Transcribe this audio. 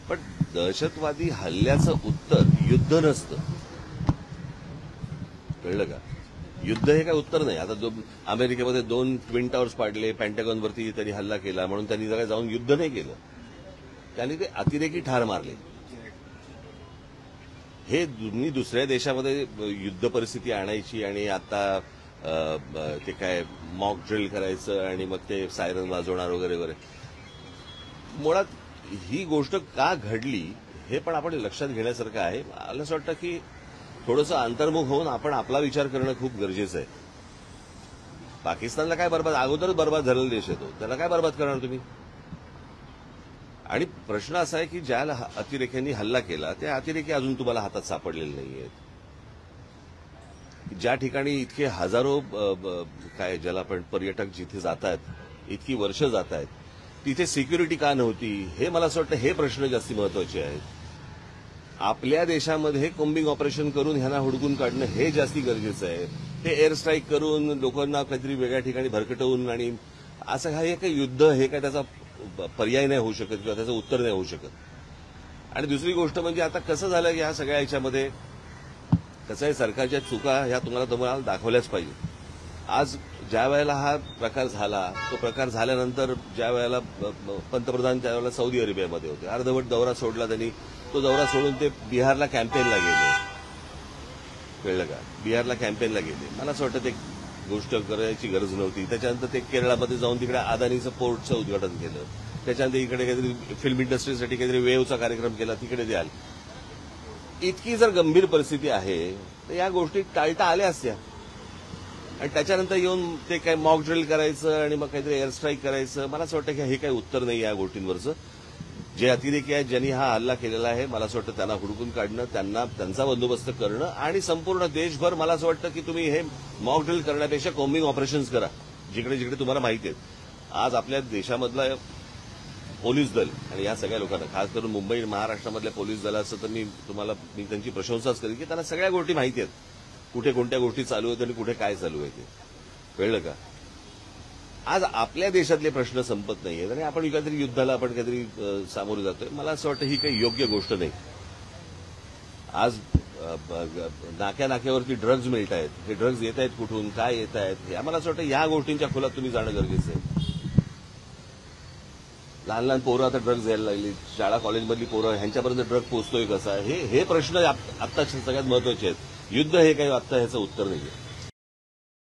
पण दहशतवादी हल्ल्याचं उत्तर युद्ध नसतं, कळलं का? युद्ध हे काय उत्तर नाही. आता अमेरिकेमध्ये 2 ट्विन टावर्स पाडले, पेंटागॉनवरती त्यांनी हल्ला केला म्हणून त्यांनी जरा जाऊन युद्ध नाही केलं, त्यांनी ते अतिरेकी ठार मारले. हे तुम्ही दुसऱ्या देशामध्ये युद्ध परिस्थिती आणायची आणि आता ते काय मॉक ड्रिल करायचं आणि मग ते सायरन वाजवणार वगैरे वगैरे. मुळात ही गोष्ट का घडली हे पण आपण लक्षात घेण्यासारखं आहे. मला असं वाटतं की थोडंसं अंतर्मुख होऊन आपण आपला विचार करणं खूप गरजेचं आहे. पाकिस्तानला काय बरबाद, अगोदरच बरबाद झालेला देश आहे तो, त्याला काय बरबाद करणार तुम्ही? आणि प्रश्न असा आहे की ज्या अतिरेक्यांनी हल्ला केला त्या अतिरेकी अजून तुम्हाला हातात सापडलेले नाहीयेत. ज्या ठिकाणी इतके हजारो काय ज्याला आपण पर्यटक जिथे जात आहेत, इतकी वर्ष जात आहेत, तिथे सिक्युरिटी का नव्हती, हे मला असं वाटतं हे प्रश्न जास्ती महत्वाचे आहेत. आपल्या देशामध्ये कोम्बिंग ऑपरेशन करून ह्यांना हुडकून काढणं हे जास्ती गरजेचं आहे. हे एअर स्ट्राईक करून लोकांना काहीतरी वेगळ्या ठिकाणी भरकटवून आणि असं हे काही युद्ध हे काय त्याचा पर्याय नाही होऊ शकत किंवा त्याचं उत्तर नाही होऊ शकत. आणि दुसरी गोष्ट म्हणजे आता कसं झालं की ह्या सगळ्या ह्याच्यामध्ये कसं आहे, सरकारच्या चुका ह्या तुम्हाला दाखवल्याच पाहिजे. आज ज्या वेळेला हा प्रकार झाला, तो प्रकार झाल्यानंतर ज्या वेळेला पंतप्रधान त्यावेळेला सौदी अरेबियामध्ये होते, अर्धवट दौरा सोडला त्यांनी. तो दौरा सोडून ते बिहारला कॅम्पेनला गेले, कळलं का? बिहारला कॅम्पेनला गेले. मला असं वाटतं ते गोष्ट करायची गरज नव्हती. त्याच्यानंतर ते केरळमध्ये जाऊन तिकडे अदानीचं पोर्टचं उद्घाटन केलं. त्याच्यानंतर इकडे काहीतरी फिल्म इंडस्ट्रीसाठी काहीतरी वेव्हचा कार्यक्रम केला, तिकडे द्याल. इतकी जर गंभीर परिस्थिती आहे तर या गोष्टी टाळता आल्या असत्या. आणि त्याच्यानंतर येऊन ते काय मॉक ड्रिल करायचं आणि मग काहीतरी एअर स्ट्राईक करायचं, मला असं वाटतं की हे काही उत्तर नाही या गोष्टींवरचं. जे अतिरेकी आहेत, ज्यांनी हा हल्ला केलेला आहे, मला असं वाटतं त्यांना हुडकून काढणं, त्यांचा बंदोबस्त करणं आणि संपूर्ण देशभर मला असं वाटतं की तुम्ही हे मॉक ड्रिल करण्यापेक्षा कोम्बिंग ऑपरेशन्स करा जिकडे जिकडे तुम्हाला माहिती आहेत. आज आपल्या देशामधला पोलीस दल आणि या सगळ्या लोकांना, खास करून मुंबई महाराष्ट्रामधल्या पोलीस दलाचं तर मी त्यांची प्रशंसाच करेन की त्यांना सगळ्या गोष्टी माहिती आहेत, कुठे कोणत्या गोष्टी चालू आहेत आणि कुठे काय चालू आहे ते, कळलं का? आज आपल्या देशातले प्रश्न संपत नाहीयेत आणि आपण काहीतरी युद्धाला आपण काहीतरी सामोरे जातोय. मला असं वाटतं ही काही योग्य गोष्ट नाही. आज नाक्यावरती ड्रग्ज मिळत आहेत, हे ड्रग्ज येत आहेत कुठून, काय येत आहेत, मला असं वाटतं या गोष्टींच्या खोलात तुम्ही जाणं गरजेचं आहे. लहान लहान पोरं आता ड्रग्ज यायला लागली, शाळा कॉलेजमधली पोरं, ह्यांच्यापर्यंत ड्रग पोहोचतोय कसा, हे प्रश्न आत्ताच्या सगळ्यात महत्वाचे आहेत. युद्ध हे काही आत्ता ह्याचं उत्तर नाहीये.